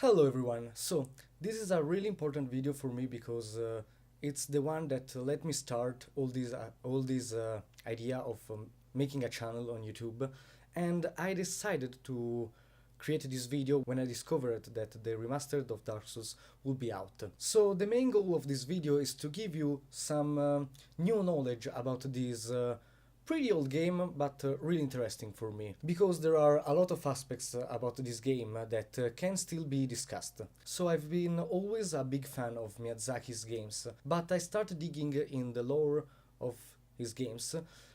Hello everyone. So this is a really important video for me because it's the one that let me start all this idea of making a channel on YouTube, and I decided to create this video when I discovered that the remastered of Dark Souls will be out. So the main goal of this video is to give you some new knowledge about this pretty old game, but really interesting for me, because there are a lot of aspects about this game that can still be discussed. So I've been always a big fan of Miyazaki's games, but I started digging in the lore of his games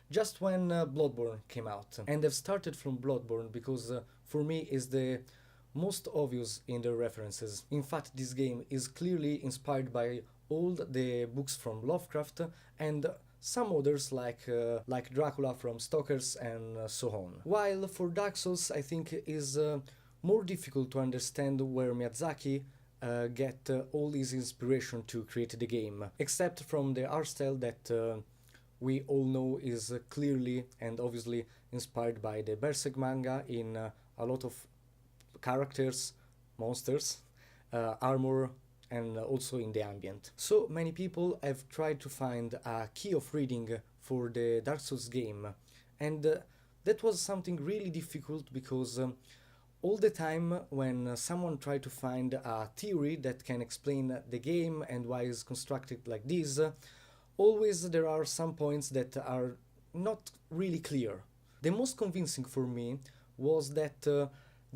just when Bloodborne came out. And I've started from Bloodborne because for me is the most obvious in the references. In fact, this game is clearly inspired by all the books from Lovecraft and some others like Dracula from Stalkers and so on. While for Dark Souls I think is more difficult to understand where Miyazaki get all his inspiration to create the game, except from the art style that we all know is clearly and obviously inspired by the Berserk manga in a lot of characters, monsters, armor, and also in the ambient. So many people have tried to find a key of reading for the Dark Souls game, and that was something really difficult because all the time when someone tried to find a theory that can explain the game and why it's constructed like this, always there are some points that are not really clear. The most convincing for me was that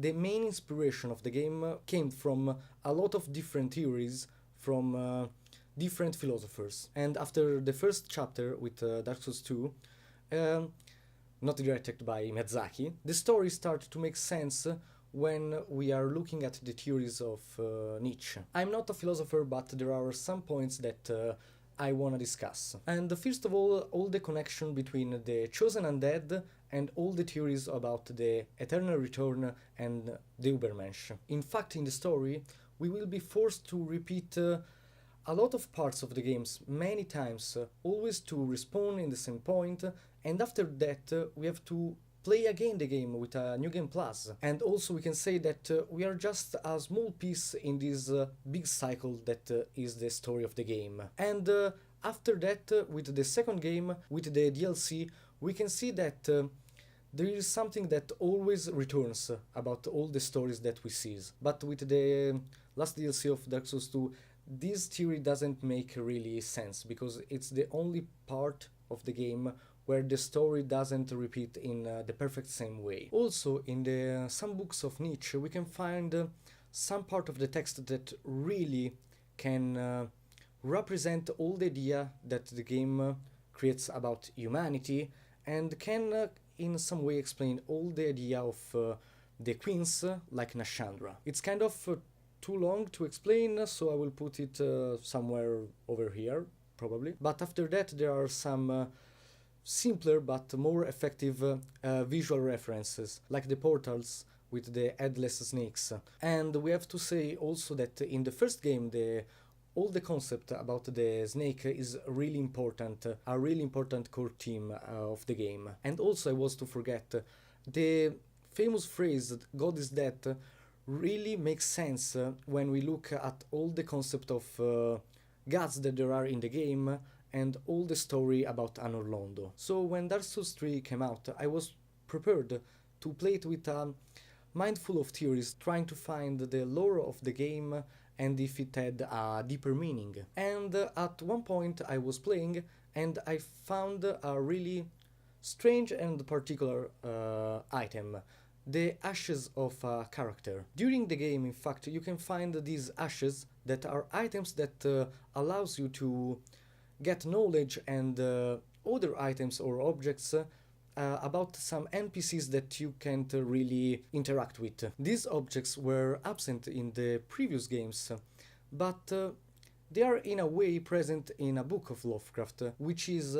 the main inspiration of the game came from a lot of different theories from different philosophers. And after the first chapter with Dark Souls 2, not directed by Miyazaki, the story started to make sense when we are looking at the theories of Nietzsche. I'm not a philosopher, but there are some points that I want to discuss. And first of all the connection between the chosen undead and all the theories about the eternal return and the Übermensch. In fact, in the story, we will be forced to repeat a lot of parts of the games many times, always to respawn in the same point, and after that we have to play again the game with a New Game Plus. And also we can say that we are just a small piece in this big cycle that is the story of the game. And after that, with the second game, with the DLC, we can see that there is something that always returns about all the stories that we see. But with the last DLC of Dark Souls 2, this theory doesn't make really sense, because it's the only part of the game where the story doesn't repeat in the perfect same way. Also, in the some books of Nietzsche, we can find some part of the text that really can represent all the idea that the game creates about humanity, and can in some way explain all the idea of the queens like Nashandra. It's kind of too long to explain, so I will put it somewhere over here, probably. But after that there are some simpler but more effective visual references, like the portals with the headless snakes. And we have to say also that in the first game all the concept about the snake is really important, a really important core theme of the game. And also I was to forget, the famous phrase "God is dead" really makes sense when we look at all the concept of gods that there are in the game and all the story about Anor Londo. So when Dark Souls 3 came out, I was prepared to play it with a mind full of theories, trying to find the lore of the game and if it had a deeper meaning. And at one point I was playing and I found a really strange and particular item: the ashes of a character. During the game, in fact, you can find these ashes that are items that allows you to get knowledge and other items or objects about some NPCs that you can't really interact with. These objects were absent in the previous games, but they are in a way present in a book of Lovecraft, which is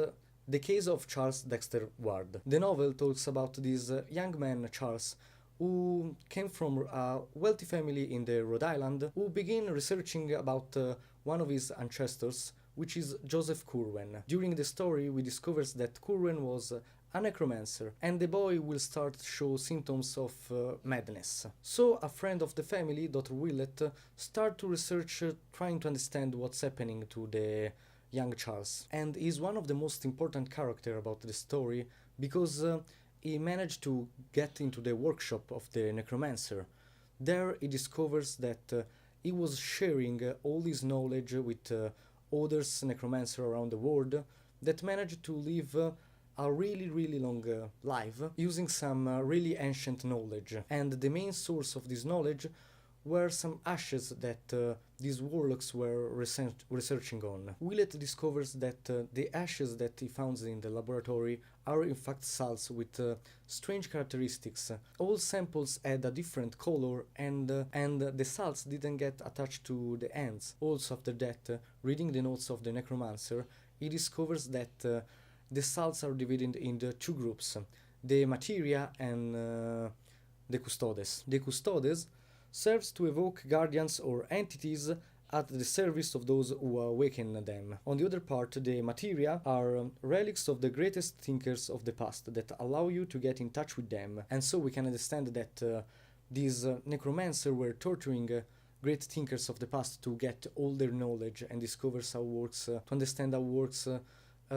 the case of Charles Dexter Ward. The novel talks about this young man, Charles, who came from a wealthy family in the Rhode Island, who began researching about one of his ancestors, which is Joseph Curwen. During the story, we discover that Curwen was a necromancer, and the boy will start to show symptoms of madness. So a friend of the family, Dr. Willett, start to research trying to understand what's happening to the young Charles. And he's one of the most important characters about the story because he managed to get into the workshop of the necromancer. There he discovers that he was sharing all his knowledge with others necromancer around the world that managed to live a really long life using some really ancient knowledge. And the main source of this knowledge were some ashes that these warlocks were researching on. Willett discovers that the ashes that he found in the laboratory are in fact salts with strange characteristics. All samples had a different color and the salts didn't get attached to the ends. Also after that, reading the notes of the necromancer, he discovers that the salts are divided into two groups, the materia and the custodes. The custodes serves to evoke guardians or entities at the service of those who awaken them. On the other part, the materia are relics of the greatest thinkers of the past that allow you to get in touch with them. And so we can understand that these necromancers were torturing great thinkers of the past to get all their knowledge and discover how works, to understand how works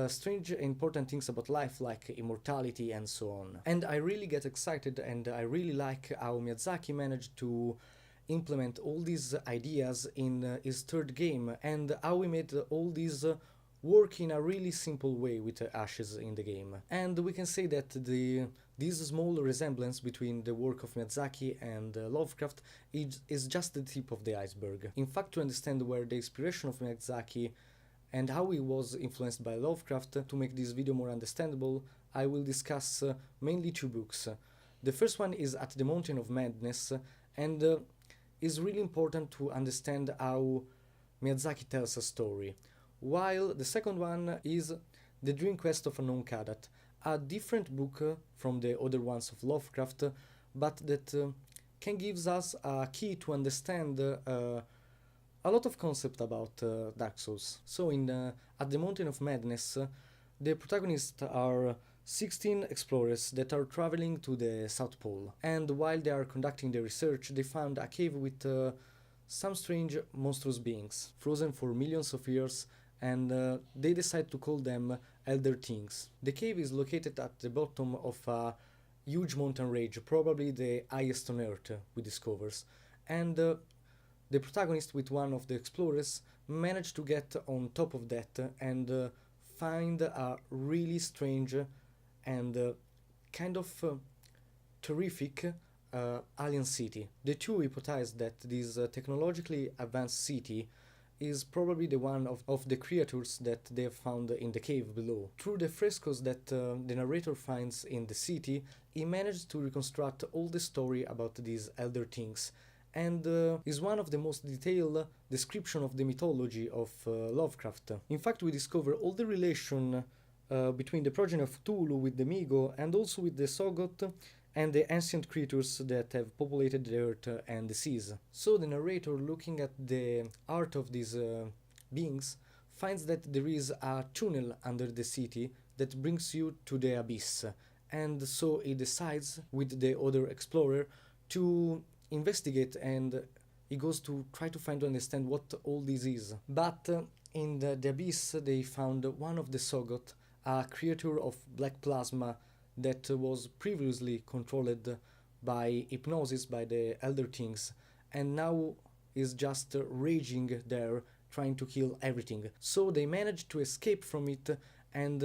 strange important things about life like immortality and so on. And I really get excited and I really like how Miyazaki managed to implement all these ideas in his third game and how he made all these work in a really simple way with ashes in the game. And we can say that this small resemblance between the work of Miyazaki and Lovecraft is just the tip of the iceberg. In fact, to understand where the inspiration of Miyazaki and how he was influenced by Lovecraft, to make this video more understandable, I will discuss mainly two books. The first one is At the Mountain of Madness, and is really important to understand how Miyazaki tells a story. While the second one is The Dream Quest of Unknown Kadath, a different book from the other ones of Lovecraft, but that can give us a key to understand a lot of concept about Dark Souls. So in At the Mountain of Madness, the protagonists are 16 explorers that are traveling to the South Pole. And while they are conducting their research, they found a cave with some strange monstrous beings, frozen for millions of years, and they decide to call them Elder Things. The cave is located at the bottom of a huge mountain range, probably the highest on Earth, we discovers. And the protagonist with one of the explorers managed to get on top of that and find a really strange and kind of terrific alien city. The two hypothesized that this technologically advanced city is probably the one of the creatures that they have found in the cave below. Through the frescoes that the narrator finds in the city, he managed to reconstruct all the story about these elder things, and is one of the most detailed description of the mythology of Lovecraft. In fact, we discover all the relation between the progeny of Cthulhu with the Migo and also with the Sogot and the ancient creatures that have populated the earth and the seas. So the narrator, looking at the art of these beings, finds that there is a tunnel under the city that brings you to the abyss, and so he decides with the other explorer to investigate, and he goes to try to find to understand what all this is. But in the abyss they found one of the Sogot, a creature of black plasma that was previously controlled by hypnosis by the Elder Things, and now is just raging there, trying to kill everything. So they managed to escape from it, and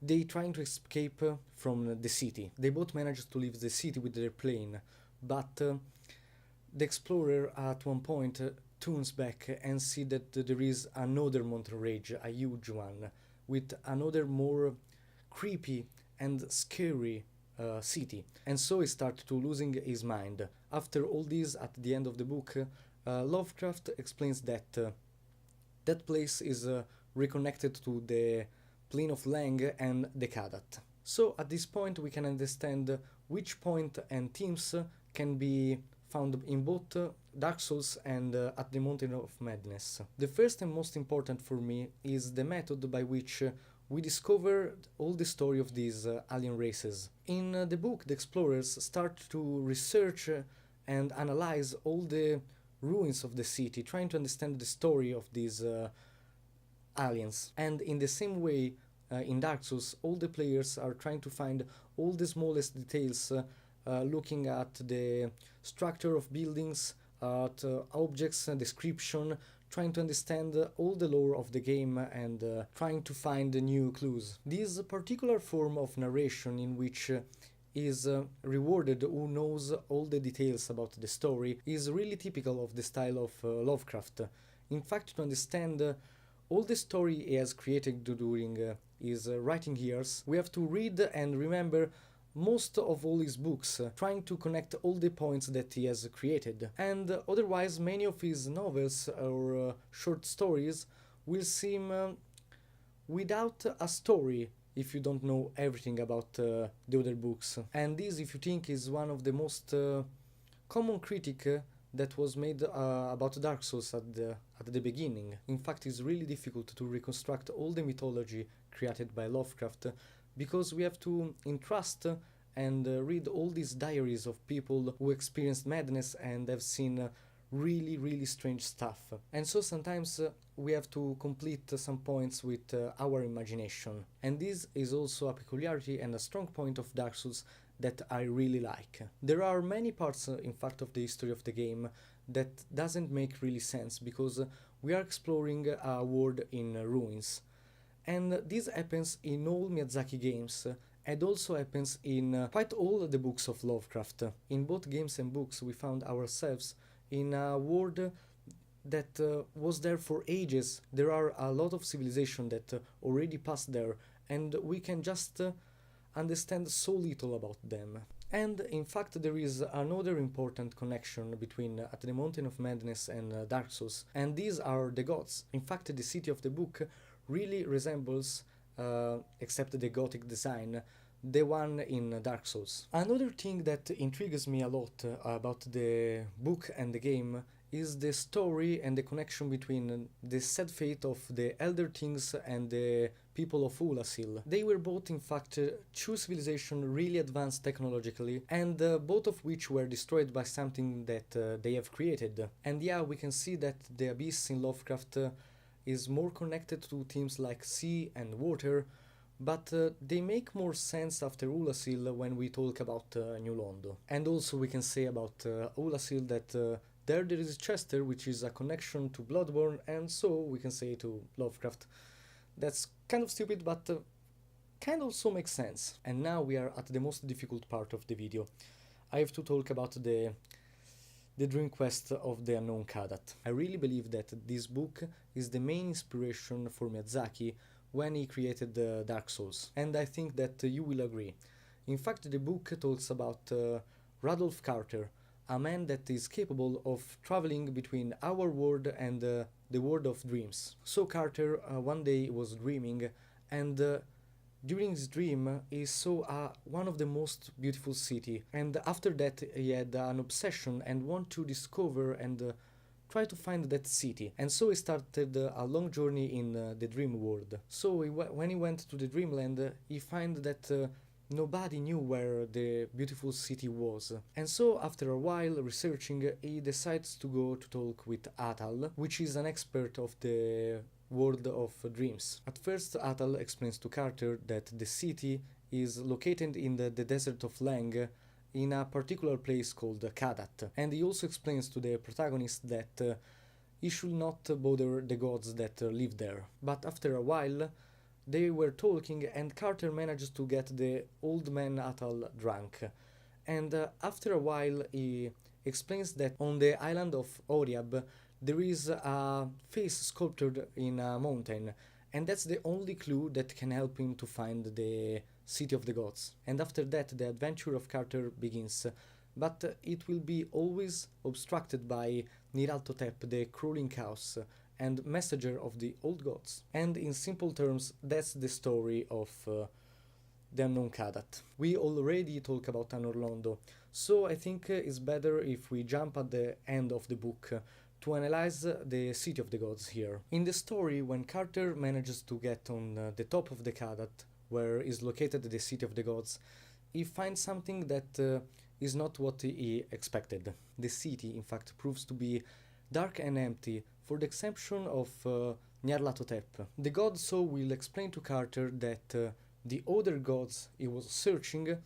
they trying to escape from the city. They both managed to leave the city with their plane, but the explorer at one point turns back and see that there is another mountain range, a huge one, with another more creepy and scary city. And so he starts to losing his mind. After all this, at the end of the book, Lovecraft explains that that place is reconnected to the plane of Lang and the Kadath. So at this point we can understand which point and themes can be found in both Dark Souls and At the Mountain of Madness. The first and most important for me is the method by which we discover all the story of these alien races. In the book, the explorers start to research and analyze all the ruins of the city, trying to understand the story of these aliens. And in the same way, in Dark Souls, all the players are trying to find all the smallest details, looking at the structure of buildings, at objects, description, trying to understand all the lore of the game and trying to find new clues. This particular form of narration in which is rewarded who knows all the details about the story is really typical of the style of Lovecraft. In fact, to understand all the story he has created during his writing years, we have to read and remember most of all his books, trying to connect all the points that he has created. And otherwise, many of his novels or short stories will seem without a story if you don't know everything about the other books. And this, if you think, is one of the most common critique that was made about Dark Souls at the beginning. In fact, it's really difficult to reconstruct all the mythology created by Lovecraft, because we have to entrust and read all these diaries of people who experienced madness and have seen really strange stuff. And so sometimes we have to complete some points with our imagination. And this is also a peculiarity and a strong point of Dark Souls that I really like. There are many parts, in fact, of the history of the game that doesn't make really sense, because we are exploring a world in ruins. And this happens in all Miyazaki games, and also happens in quite all the books of Lovecraft. In both games and books we found ourselves in a world that was there for ages. There are a lot of civilization that already passed there, and we can just understand so little about them. And in fact, there is another important connection between At the Mountain of Madness and Dark Souls, and these are the gods. In fact, the city of the book really resembles, except the gothic design, the one in Dark Souls. Another thing that intrigues me a lot about the book and the game is the story and the connection between the sad fate of the Elder Things and the people of Ulasil. They were both, in fact, two civilizations really advanced technologically, and both of which were destroyed by something that they have created. And yeah, we can see that the Abyss in Lovecraft is more connected to themes like sea and water, but they make more sense after Ulasil when we talk about New Londo. And also we can say about Ulasil that there is Chester, which is a connection to Bloodborne, and so we can say to Lovecraft. That's kind of stupid, but kind of also makes sense. And now we are at the most difficult part of the video. I have to talk about the dream quest of the unknown Kadath. I really believe that this book is the main inspiration for Miyazaki when he created Dark Souls, and I think that you will agree. In fact, the book talks about Rudolph Carter, a man that is capable of traveling between our world and the world of dreams. So Carter one day was dreaming, and during his dream he saw one of the most beautiful city, and after that he had an obsession and want to discover and try to find that city. And so he started a long journey in the dream world. So when he went to the dreamland, he found that nobody knew where the beautiful city was. And so after a while researching, he decides to go to talk with Atal, which is an expert of the world of dreams. At first, Atal explains to Carter that the city is located in the desert of Lang, in a particular place called Kadath. And he also explains to the protagonist that he should not bother the gods that live there. But after a while, they were talking, and Carter managed to get the old man Atal drunk. And after a while, he explains that on the island of Oriab, there is a face sculptured in a mountain, and that's the only clue that can help him to find the City of the Gods. And after that, the adventure of Carter begins, but it will be always obstructed by Niraltotep, the crawling chaos, and messenger of the old gods. And in simple terms, that's the story of the unknown Kadath. We already talked about Anor Londo, So I think it's better if we jump at the end of the book to analyze the City of the Gods here. In the story, when Carter manages to get on the top of the Kadath, where is located the City of the Gods, he finds something that is not what he expected. The city, in fact, proves to be dark and empty, for the exception of Nyarlathotep. The god so will explain to Carter that the other gods he was searching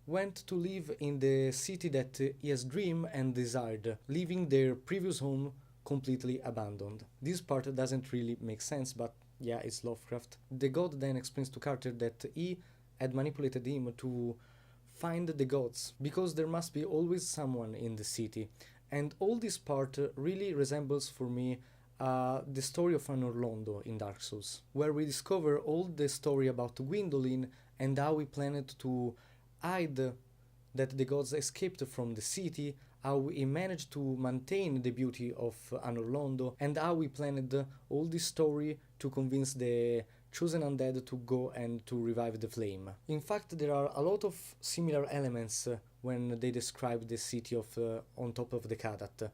went to live in the city that he has dreamed and desired, leaving their previous home completely abandoned. This part doesn't really make sense, but yeah, it's Lovecraft. The god then explains to Carter that he had manipulated him to find the gods, because there must be always someone in the city. And all this part really resembles for me the story of an Orlando in Dark Souls, where we discover all the story about Gwendolyn and how he planned to hide that the gods escaped from the city, how he managed to maintain the beauty of an Orlando, and how he planned all this story to convince the chosen undead to go and to revive the flame. In fact, there are a lot of similar elements when they describe the city of on top of the Kadath,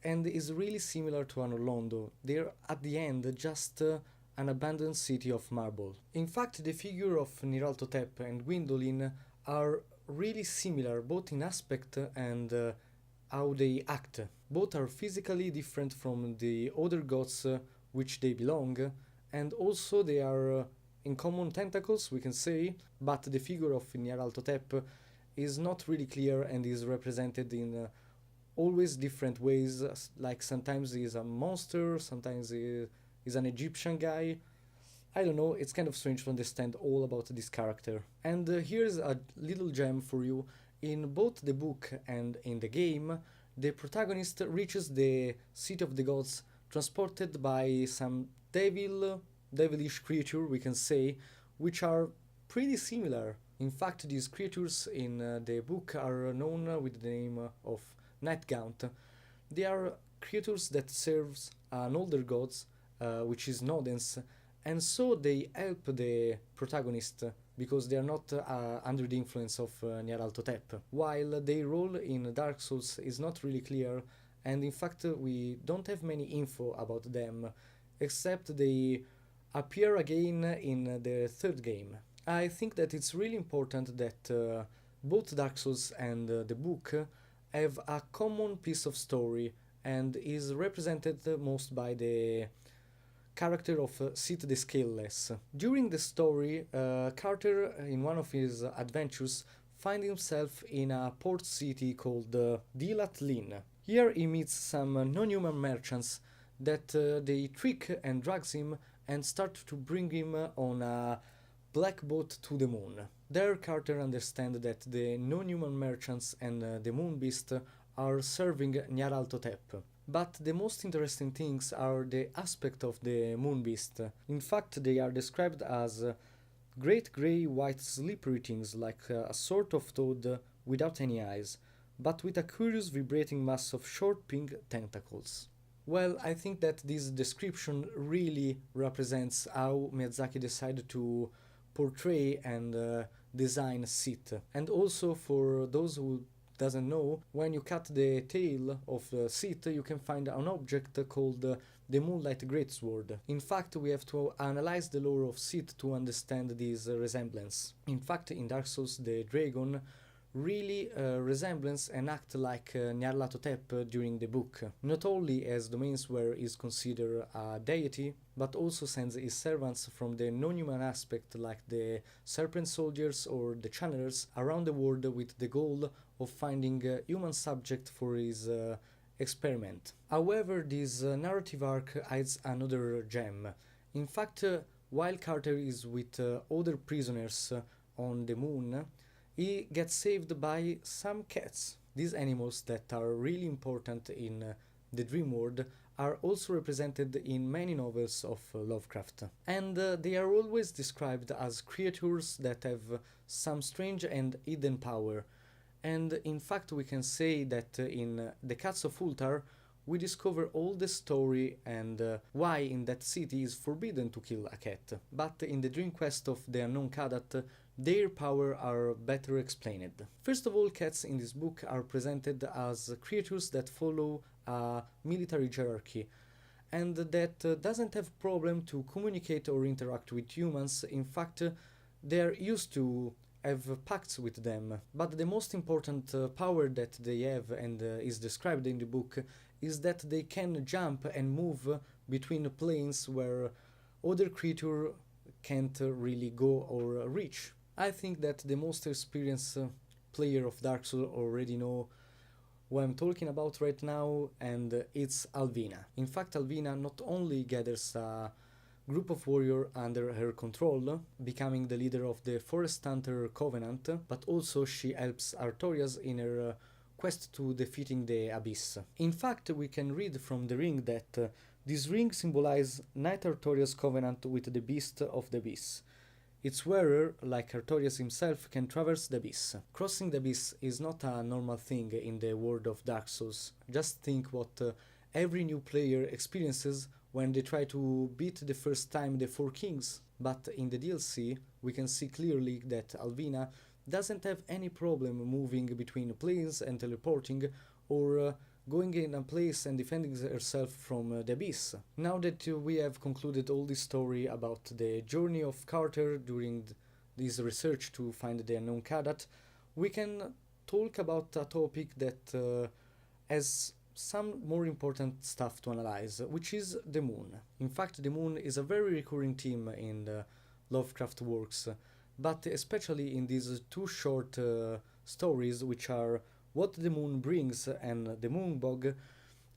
and is really similar to an Orlando. They're at the end just an abandoned city of marble. In fact, the figure of Nyarlathotep and Gwendolyn are really similar both in aspect and how they act. Both are physically different from the other gods which they belong, and also they are in common tentacles, we can say, but the figure of Nyarlathotep is not really clear and is represented in always different ways, like sometimes he is a monster, sometimes he is an Egyptian guy. I don't know, it's kind of strange to understand all about this character. And here's a little gem for you. In both the book and in the game, the protagonist reaches the City of the Gods transported by some devilish creature, we can say, which are pretty similar. In fact, these creatures in the book are known with the name of Nightgaunt. They are creatures that serves an older god, which is Nodens, and so they help the protagonist because they are not under the influence of Nyarlathotep, while their role in Dark Souls is not really clear, and in fact we don't have many info about them, except they appear again in the third game. I think that it's really important that both Dark Souls and the book have a common piece of story and is represented most by the character of Sid the Scaleless. During the story, Carter, in one of his adventures, finds himself in a port city called Dilat Lin. Here he meets some non-human merchants that they trick and drugs him and start to bring him on a black boat to the moon. There Carter understands that the non-human merchants and the moon beast are serving Nyarlathotep. But the most interesting things are the aspect of the moon beast. In fact, they are described as great grey white slippery things like a sort of toad without any eyes, but with a curious vibrating mass of short pink tentacles. Well, I think that this description really represents how Miyazaki decided to portray and design Sith. And also, for those who doesn't know, when you cut the tail of Sith, you can find an object called the Moonlight Greatsword. In fact, we have to analyze the lore of Sith to understand this resemblance. In fact, in Dark Souls, the dragon really resembles and act like Nyarlathotep during the book. Not only as domains where he is considered a deity, but also sends his servants from the non-human aspect like the serpent soldiers or the channelers around the world with the goal of finding a human subject for his experiment. However, this narrative arc hides another gem. In fact, while Carter is with other prisoners on the moon, he gets saved by some cats. These animals that are really important in the dream world are also represented in many novels of Lovecraft. And they are always described as creatures that have some strange and hidden power. And in fact we can say that in the Cats of Ulthar we discover all the story and why in that city is forbidden to kill a cat. But in the Dream Quest of the Unknown Kadath, their power are better explained. First of all, cats in this book are presented as creatures that follow a military hierarchy, and that doesn't have problem to communicate or interact with humans. In fact, they're used to have pacts with them. But the most important power that they have and is described in the book is that they can jump and move between planes where other creature can't really go or reach. I think that the most experienced player of Dark Souls already know who I'm talking about right now, and it's Alvina. In fact, Alvina not only gathers a group of warriors under her control, becoming the leader of the Forest Hunter Covenant, but also she helps Artorias in her quest to defeating the Abyss. In fact, we can read from the ring that this ring symbolizes Knight Artorias' covenant with the Beast of the Abyss. Its wearer, like Artorias himself, can traverse the Abyss. Crossing the Abyss is not a normal thing in the world of Dark Souls. Just think what every new player experiences when they try to beat the first time the Four Kings. But in the DLC, we can see clearly that Alvina doesn't have any problem moving between planes and teleporting, or going in a place and defending herself from the Abyss. Now that we have concluded all this story about the journey of Carter during this research to find the unknown Kadath, we can talk about a topic that has some more important stuff to analyze, which is the moon. In fact, the moon is a very recurring theme in the Lovecraft works, but especially in these two short stories, which are What the Moon Brings and the Moon-Bog.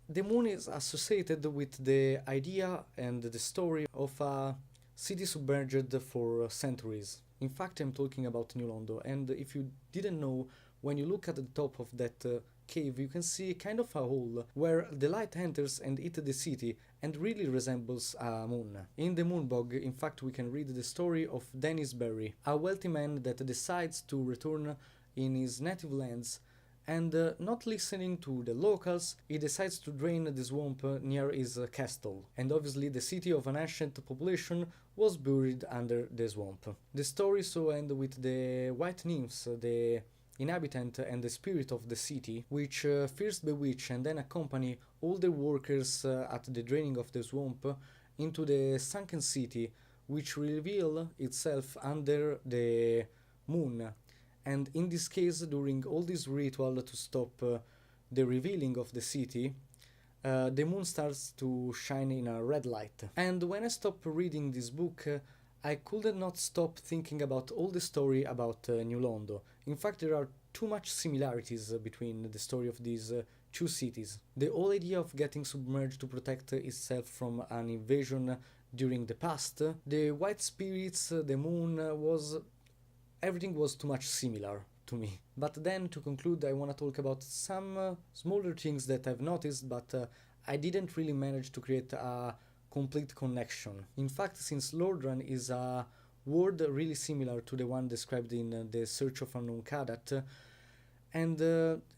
The moon is associated with the idea and the story of a city submerged for centuries. In fact, I'm talking about New London, and if you didn't know, when you look at the top of that cave, you can see kind of a hole where the light enters and hits the city and really resembles a moon. In the Moon-Bog, in fact, we can read the story of Dennis Berry, a wealthy man that decides to return in his native lands, and not listening to the locals, he decides to drain the swamp near his castle. And obviously the city of an ancient population was buried under the swamp. The story so ends with the white nymphs, the inhabitant and the spirit of the city, which first bewitch and then accompany all the workers at the draining of the swamp into the sunken city, which reveal itself under the moon. And in this case, during all this ritual to stop the revealing of the city, the moon starts to shine in a red light. And when I stopped reading this book, I could not stop thinking about all the story about New London. In fact, there are too much similarities between the story of these two cities. The whole idea of getting submerged to protect itself from an invasion during the past, the white spirits, the moon everything was too much similar to me. But then, to conclude, I want to talk about some smaller things that I've noticed, but I didn't really manage to create a complete connection. In fact, since Lordran is a word really similar to the one described in The Search of Unknown Kadath, and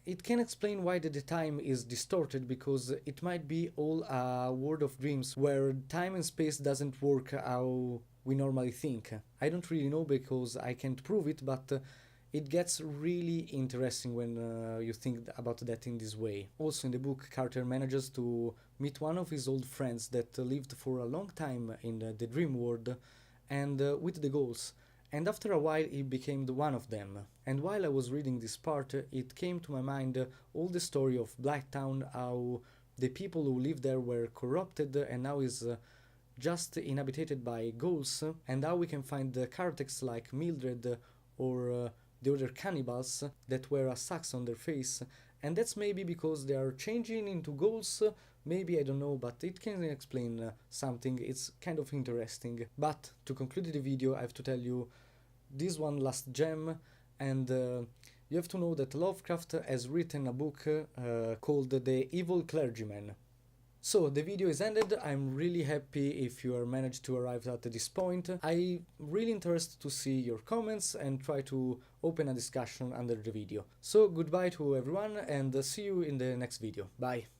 it can explain why the time is distorted, because it might be all a world of dreams where time and space doesn't work how we normally think. I don't really know because I can't prove it, but it gets really interesting when you think about that in this way. Also in the book, Carter manages to meet one of his old friends that lived for a long time in the dream world and with the ghosts, and after a while he became one of them. And while I was reading this part, it came to my mind all the story of Blighttown, how the people who lived there were corrupted and now is just inhabited by ghosts, and how we can find the characters like Mildred or the other cannibals that wear a sax on their face, and that's maybe because they are changing into ghosts, maybe, I don't know, but it can explain something. It's kind of interesting. But to conclude the video, I have to tell you this one last gem, and you have to know that Lovecraft has written a book called The Evil Clergyman. So the video is ended. I'm really happy if you are managed to arrive at this point. I'm really interested to see your comments and try to open a discussion under the video. So goodbye to everyone and see you in the next video. Bye.